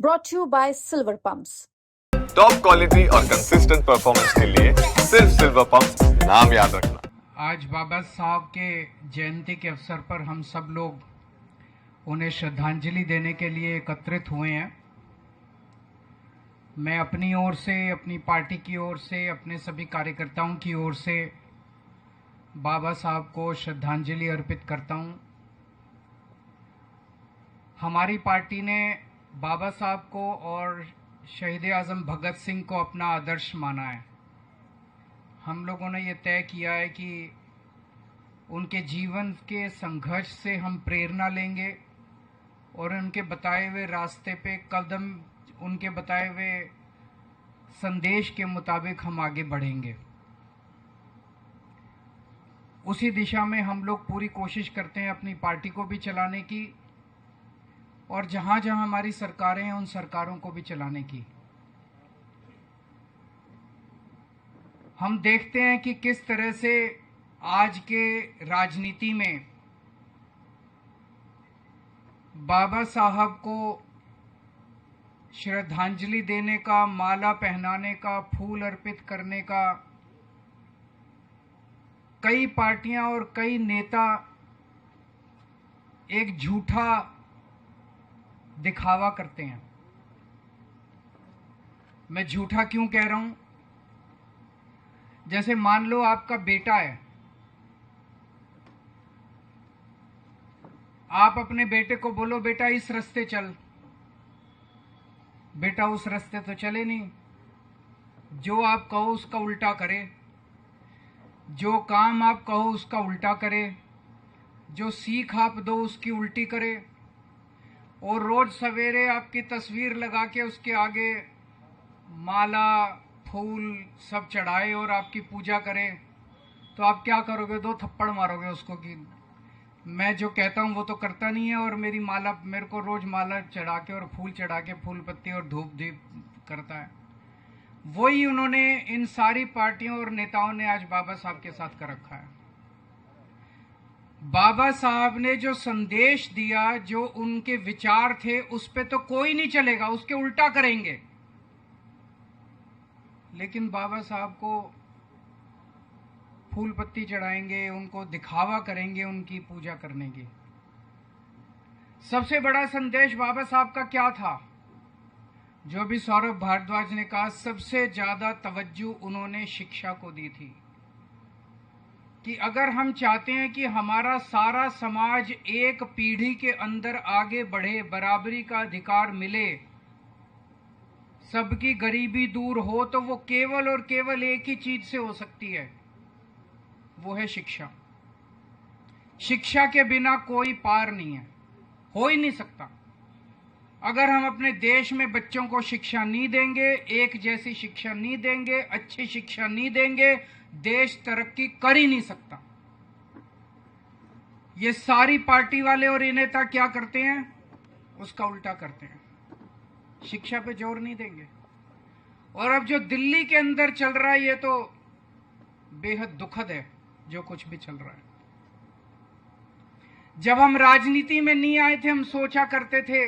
brought to you by Silver Pumps. Top quality और consistent performance के लिए सिर्फ सिल्वर पंप्स नाम याद रखना। आज बाबा साहब के जयंती के अवसर पर हम सब लोग उन्हें श्रद्धांजलि देने के लिए एकत्रित हुए हैं। मैं अपनी ओर से, अपनी पार्टी की ओर से, अपने सभी कार्यकर्ताओं की ओर से बाबा साहब को श्रद्धांजलि अर्पित करता हूं। हमारी पार्टी ने बाबा साहब को और शहीद आज़म भगत सिंह को अपना आदर्श माना है। हम लोगों ने ये तय किया है कि उनके जीवन के संघर्ष से हम प्रेरणा लेंगे और उनके बताए हुए रास्ते पे कदम, उनके बताए हुए संदेश के मुताबिक हम आगे बढ़ेंगे। उसी दिशा में हम लोग पूरी कोशिश करते हैं अपनी पार्टी को भी चलाने की और जहां जहां हमारी सरकारें हैं उन सरकारों को भी चलाने की। हम देखते हैं कि किस तरह से आज के राजनीति में बाबा साहब को श्रद्धांजलि देने का, माला पहनाने का, फूल अर्पित करने का कई पार्टियां और कई नेता एक झूठा दिखावा करते हैं। मैं झूठा क्यों कह रहा हूं? जैसे मान लो आपका बेटा है, आप अपने बेटे को बोलो बेटा इस रास्ते चल, बेटा उस रास्ते तो चले नहीं। जो आप कहो उसका उल्टा करे, जो काम आप कहो उसका उल्टा करे, जो सीख आप दो उसकी उल्टी करे और रोज सवेरे आपकी तस्वीर लगा के उसके आगे माला, फूल सब चढ़ाए और आपकी पूजा करे, तो आप क्या करोगे? 2 थप्पड़ मारोगे उसको कि मैं जो कहता हूं वो तो करता नहीं है और मेरे को रोज माला चढ़ा के और फूल चढ़ा के, फूल पत्ती और धूप दीप करता है। वही उन्होंने, इन सारी पार्टियों और नेताओं ने आज बाबा साहब के साथ कर रखा है। बाबा साहब ने जो संदेश दिया, जो उनके विचार थे, उस पे तो कोई नहीं चलेगा, उसके उल्टा करेंगे। लेकिन बाबा साहब को फूल पत्ती चढ़ाएंगे, उनको दिखावा करेंगे उनकी पूजा करने की। सबसे बड़ा संदेश बाबा साहब का क्या था? जो भी सौरभ भारद्वाज ने कहा, सबसे ज्यादा तवज्जो उन्होंने शिक्षा को दी थी कि अगर हम चाहते हैं कि हमारा सारा समाज एक पीढ़ी के अंदर आगे बढ़े, बराबरी का अधिकार मिले, सबकी गरीबी दूर हो, तो वो केवल और केवल एक ही चीज से हो सकती है, वो है शिक्षा। शिक्षा के बिना कोई पार नहीं है, हो ही नहीं सकता। अगर हम अपने देश में बच्चों को शिक्षा नहीं देंगे, एक जैसी शिक्षा नहीं देंगे, अच्छी शिक्षा नहीं देंगे, देश तरक्की कर ही नहीं सकता। ये सारी पार्टी वाले और ये नेता क्या करते हैं? उसका उल्टा करते हैं, शिक्षा पे जोर नहीं देंगे। और अब जो दिल्ली के अंदर चल रहा है, ये तो बेहद दुखद है जो कुछ भी चल रहा है। जब हम राजनीति में नहीं आए थे, हम सोचा करते थे,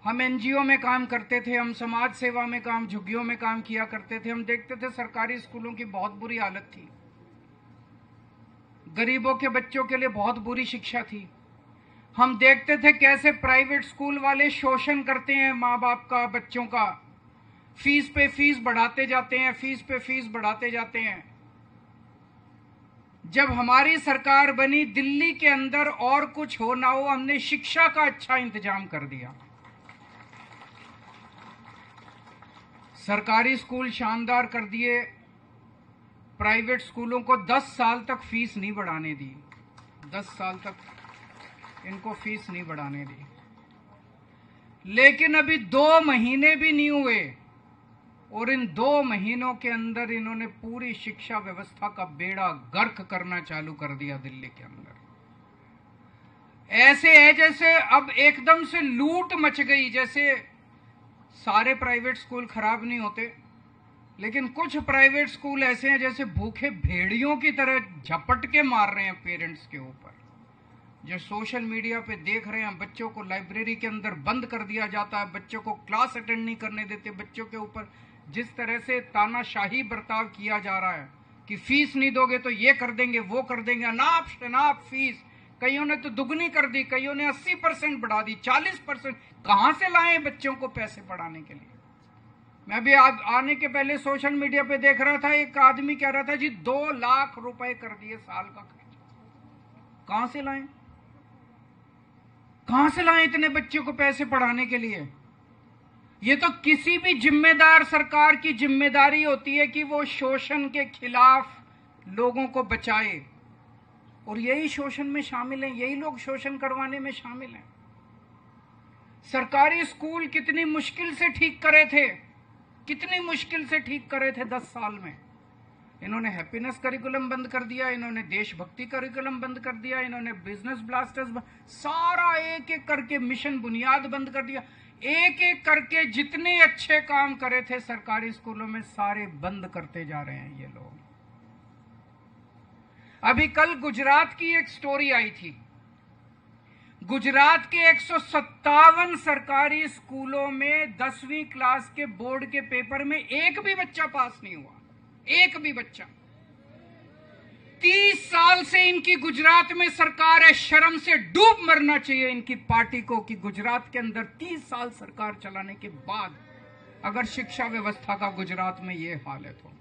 हम एनजीओ में काम करते थे, हम समाज सेवा में काम, झुग्गियों में काम किया करते थे। हम देखते थे सरकारी स्कूलों की बहुत बुरी हालत थी, गरीबों के बच्चों के लिए बहुत बुरी शिक्षा थी। हम देखते थे कैसे प्राइवेट स्कूल वाले शोषण करते हैं माँ बाप का, बच्चों का, फीस पे फीस बढ़ाते जाते हैं, फीस पे फीस बढ़ाते जाते हैं। जब हमारी सरकार बनी, दिल्ली के अंदर और कुछ हो ना हो, हमने शिक्षा का अच्छा इंतजाम कर दिया। सरकारी स्कूल शानदार कर दिए, प्राइवेट स्कूलों को 10 साल तक फीस नहीं बढ़ाने दी, 10 साल तक इनको फीस नहीं बढ़ाने दी। लेकिन अभी 2 महीने भी नहीं हुए और इन 2 महीनों के अंदर इन्होंने पूरी शिक्षा व्यवस्था का बेड़ा गर्क करना चालू कर दिया दिल्ली के अंदर। ऐसे है जैसे अब एकदम से लूट मच गई। जैसे सारे प्राइवेट स्कूल खराब नहीं होते, लेकिन कुछ प्राइवेट स्कूल ऐसे हैं जैसे भूखे भेड़ियों की तरह झपट के मार रहे हैं पेरेंट्स के ऊपर। जो सोशल मीडिया पे देख रहे हैं, बच्चों को लाइब्रेरी के अंदर बंद कर दिया जाता है, बच्चों को क्लास अटेंड नहीं करने देते, बच्चों के ऊपर जिस तरह से तानाशाही बर्ताव किया जा रहा है कि फीस नहीं दोगे तो ये कर देंगे, वो कर देंगे, अनाप शनाप फीस। कईयों ने तो दुगनी कर दी, कईयों ने 80% बढ़ा दी, 40%। कहां से लाए बच्चों को पैसे पढ़ाने के लिए? मैं भी आने के पहले सोशल मीडिया पे देख रहा था, एक आदमी कह रहा था जी 2 लाख रुपए कर दिए साल का खर्च। कहां से लाए, कहां से लाए इतने बच्चों को पैसे पढ़ाने के लिए? ये तो किसी भी जिम्मेदार सरकार की जिम्मेदारी होती है कि वो शोषण के खिलाफ लोगों को बचाए, और यही शोषण में शामिल हैं, यही लोग शोषण करवाने में शामिल हैं। सरकारी स्कूल कितनी मुश्किल से ठीक करे थे, कितनी मुश्किल से ठीक करे थे 10 साल में। इन्होंने हैप्पीनेस करिकुलम बंद कर दिया, इन्होंने देशभक्ति करिकुलम बंद कर दिया, इन्होंने बिजनेस ब्लास्टर्स, सारा एक एक करके मिशन बुनियाद बंद कर दिया। एक एक करके जितने अच्छे काम करे थे सरकारी स्कूलों में सारे बंद करते जा रहे हैं ये लोग। अभी कल गुजरात की एक स्टोरी आई थी। गुजरात के 157 सरकारी स्कूलों में 10वीं क्लास के बोर्ड के पेपर में एक भी बच्चा पास नहीं हुआ, एक भी बच्चा। 30 साल से इनकी गुजरात में सरकार है, शर्म से डूब मरना चाहिए इनकी पार्टी को कि गुजरात के अंदर 30 साल सरकार चलाने के बाद अगर शिक्षा व्यवस्था का गुजरात में ये हाल है तो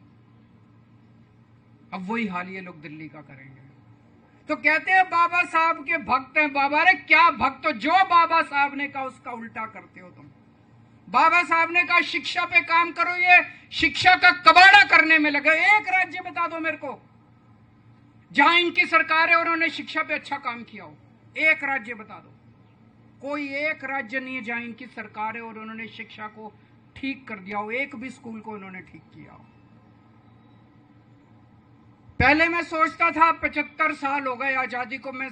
अब वही हाल ये लोग दिल्ली का करेंगे। तो कहते हैं बाबा साहब के भक्त हैं। बाबा रे क्या भक्त हो, जो बाबा साहब ने कहा उसका उल्टा करते हो तुम। बाबा साहब ने कहा शिक्षा पे काम करो, ये शिक्षा का कबाड़ा करने में लगे। एक राज्य बता दो मेरे को जहां इनकी सरकार है उन्होंने शिक्षा पे अच्छा काम किया हो, एक राज्य बता दो। कोई एक राज्य नहीं है जहां इनकी सरकार है और उन्होंने शिक्षा को ठीक कर दिया हो, एक भी स्कूल को उन्होंने ठीक किया हो। पहले मैं सोचता था 75 साल हो गए आजादी को, मैं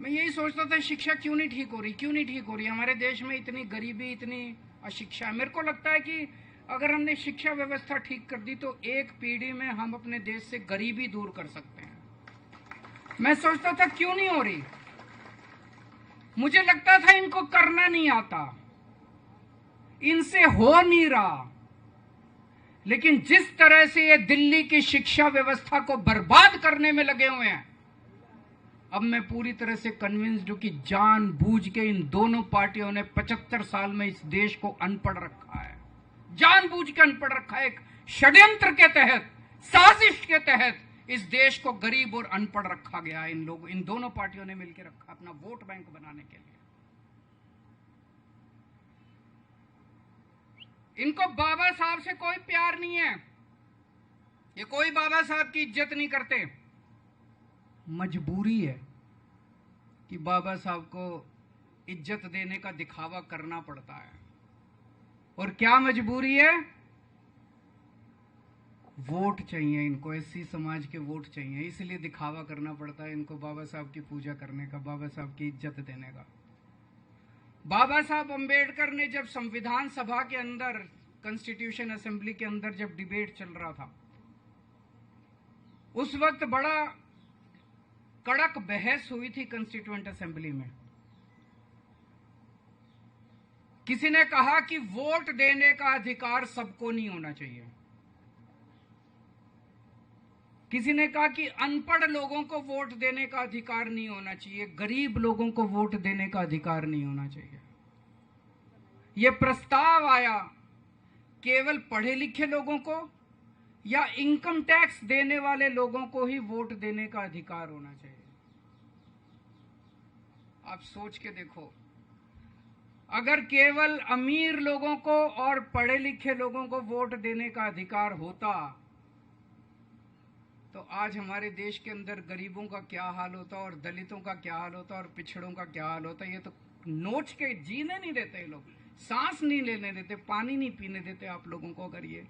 यही सोचता था शिक्षा क्यों नहीं ठीक हो रही, क्यों नहीं ठीक हो रही। हमारे देश में इतनी गरीबी, इतनी अशिक्षा है। मेरे को लगता है कि अगर हमने शिक्षा व्यवस्था ठीक कर दी तो एक पीढ़ी में हम अपने देश से गरीबी दूर कर सकते हैं। मैं सोचता था क्यों नहीं हो रही, मुझे लगता था इनको करना नहीं आता, इनसे हो नहीं रहा। लेकिन जिस तरह से ये दिल्ली की शिक्षा व्यवस्था को बर्बाद करने में लगे हुए हैं, अब मैं पूरी तरह से कन्विंस्ड हूं कि जानबूझ के इन दोनों पार्टियों ने 75 साल में इस देश को अनपढ़ रखा है, जानबूझ के अनपढ़ रखा है। एक षड्यंत्र के तहत, साजिश के तहत इस देश को गरीब और अनपढ़ रखा गया है। इन दोनों पार्टियों ने मिलकर रखा अपना वोट बैंक बनाने के लिए। इनको बाबा साहब से कोई प्यार नहीं है, ये कोई बाबा साहब की इज्जत नहीं करते। मजबूरी है कि बाबा साहब को इज्जत देने का दिखावा करना पड़ता है। और क्या मजबूरी है? वोट चाहिए इनको, एससी समाज के वोट चाहिए, इसलिए दिखावा करना पड़ता है इनको बाबा साहब की पूजा करने का, बाबा साहब की इज्जत देने का। बाबा साहब अंबेडकर ने जब संविधान सभा के अंदर, कॉन्स्टिट्यूशन असेंबली के अंदर जब डिबेट चल रहा था, उस वक्त बड़ा कड़क बहस हुई थी कॉन्स्टिट्यूएंट असेंबली में। किसी ने कहा कि वोट देने का अधिकार सबको नहीं होना चाहिए, किसी ने कहा कि अनपढ़ लोगों को वोट देने का अधिकार नहीं होना चाहिए, गरीब लोगों को वोट देने का अधिकार नहीं होना चाहिए। यह प्रस्ताव आया केवल पढ़े लिखे लोगों को या इनकम टैक्स देने वाले लोगों को ही वोट देने का अधिकार होना चाहिए। आप सोच के देखो, अगर केवल अमीर लोगों को और पढ़े लिखे लोगों को वोट देने का अधिकार होता तो आज हमारे देश के अंदर गरीबों का क्या हाल होता और दलितों का क्या हाल होता और पिछड़ों का क्या हाल होता। ये तो नोच के जीने नहीं देते लोग, सांस नहीं लेने देते, पानी नहीं पीने देते आप लोगों को। अगर ये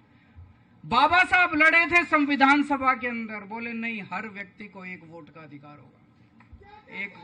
बाबा साहब लड़े थे संविधान सभा के अंदर, बोले नहीं, हर व्यक्ति को एक वोट का अधिकार होगा, एक।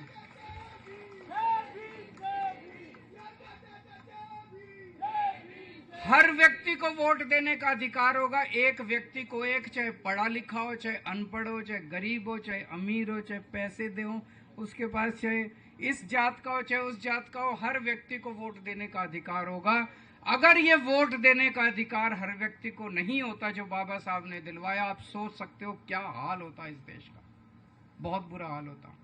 हर व्यक्ति को वोट देने का अधिकार होगा, एक व्यक्ति को एक, चाहे पढ़ा लिखा हो, चाहे अनपढ़ हो, चाहे गरीब हो, चाहे अमीर हो, चाहे पैसे दे हो, उसके पास चाहे इस जात का हो चाहे उस जात का हो, हर व्यक्ति को वोट देने का अधिकार होगा। अगर ये वोट देने का अधिकार हर व्यक्ति को नहीं होता जो बाबा साहब ने दिलवाया, आप सोच सकते हो क्या हाल होता इस देश का। बहुत बुरा हाल होता।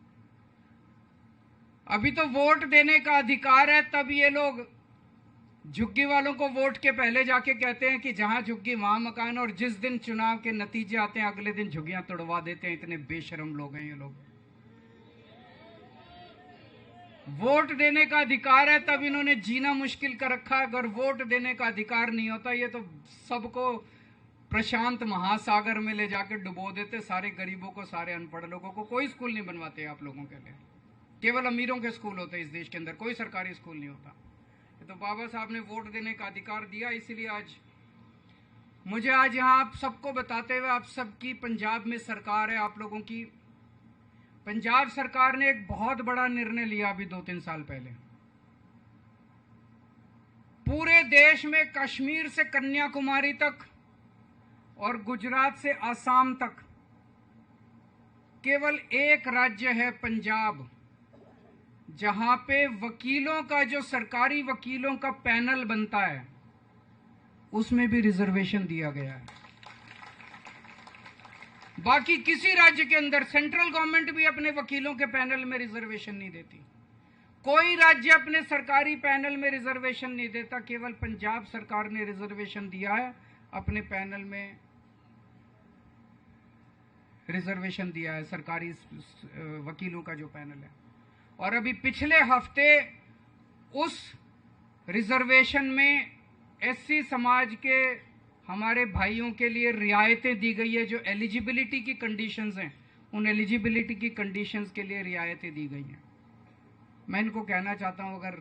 अभी तो वोट देने का अधिकार है, तब ये लोग झुग्गी वालों को वोट के पहले जाके कहते हैं कि जहां झुग्गी वहां मकान, और जिस दिन चुनाव के नतीजे आते हैं अगले दिन झुग्गियां तोड़वा देते हैं। इतने बेशरम लोग हैं ये लोग। वोट देने का अधिकार है तब इन्होंने जीना मुश्किल कर रखा है। अगर वोट देने का अधिकार नहीं होता, ये तो सबको प्रशांत महासागर में ले जाकर डुबो देते, सारे गरीबों को, सारे अनपढ़ लोगों को। कोई स्कूल नहीं बनवाते आप लोगों के लिए, केवल अमीरों के स्कूल होते हैं इस देश के अंदर, कोई सरकारी स्कूल नहीं होता। तो बाबा साहब ने वोट देने का अधिकार दिया, इसीलिए आज मुझे यहाँ आप सबको बताते हुए, आप सबकी पंजाब में सरकार है, आप लोगों की पंजाब सरकार ने एक बहुत बड़ा निर्णय लिया अभी 2-3 साल पहले। पूरे देश में कश्मीर से कन्याकुमारी तक और गुजरात से आसाम तक केवल एक राज्य है पंजाब, जहां पे वकीलों का, जो सरकारी वकीलों का पैनल बनता है, उसमें भी रिजर्वेशन दिया गया है। बाकी किसी राज्य के अंदर सेंट्रल गवर्नमेंट भी अपने वकीलों के पैनल में रिजर्वेशन नहीं देती। कोई राज्य अपने सरकारी पैनल में रिजर्वेशन नहीं देता। केवल पंजाब सरकार ने रिजर्वेशन दिया है, अपने पैनल में रिजर्वेशन दिया है, सरकारी वकीलों का जो पैनल है। और अभी पिछले हफ्ते उस रिजर्वेशन में एससी समाज के हमारे भाइयों के लिए रियायतें दी गई है। जो एलिजिबिलिटी की कंडीशंस हैं, उन एलिजिबिलिटी की कंडीशंस के लिए रियायतें दी गई हैं। मैं इनको कहना चाहता हूं, अगर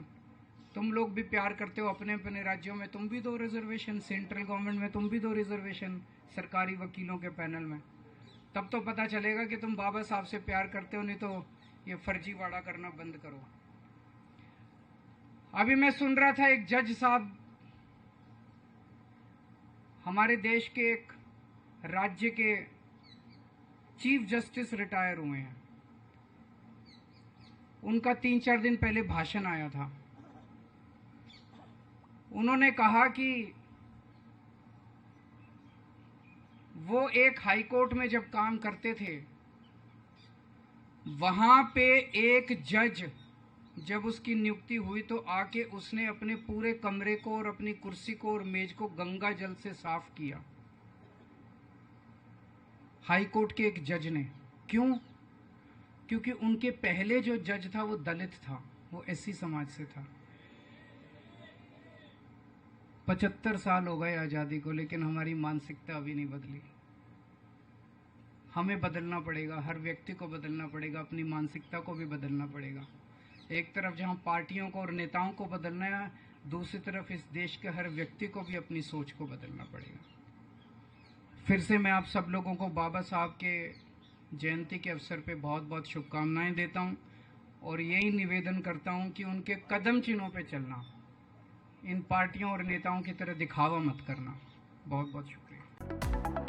तुम लोग भी प्यार करते हो अपने अपने राज्यों में, तुम भी दो रिजर्वेशन, सेंट्रल गवर्नमेंट में तुम भी दो रिजर्वेशन सरकारी वकीलों के पैनल में। तब तो पता चलेगा कि तुम बाबा साहब से प्यार करते हो, नहीं तो ये फर्जीवाड़ा करना बंद करो। अभी मैं सुन रहा था, एक जज साहब हमारे देश के एक राज्य के चीफ जस्टिस रिटायर हुए हैं। उनका 3-4 दिन पहले भाषण आया था। उन्होंने कहा कि वो एक हाई कोर्ट में जब काम करते थे, वहां पे एक जज जब उसकी नियुक्ति हुई तो आके उसने अपने पूरे कमरे को और अपनी कुर्सी को और मेज को गंगा जल से साफ किया। हाई कोर्ट के एक जज ने। क्यों? क्योंकि उनके पहले जो जज था वो दलित था, वो एससी समाज से था। 75 साल हो गए आजादी को, लेकिन हमारी मानसिकता अभी नहीं बदली। हमें बदलना पड़ेगा, हर व्यक्ति को बदलना पड़ेगा, अपनी मानसिकता को भी बदलना पड़ेगा। एक तरफ जहां पार्टियों को और नेताओं को बदलना है, दूसरी तरफ इस देश के हर व्यक्ति को भी अपनी सोच को बदलना पड़ेगा। फिर से मैं आप सब लोगों को बाबा साहब के जयंती के अवसर पे बहुत बहुत शुभकामनाएं देता हूं, और यही निवेदन करता हूं कि उनके कदम चिन्हों पे चलना, इन पार्टियों और नेताओं की तरह दिखावा मत करना। बहुत बहुत शुक्रिया।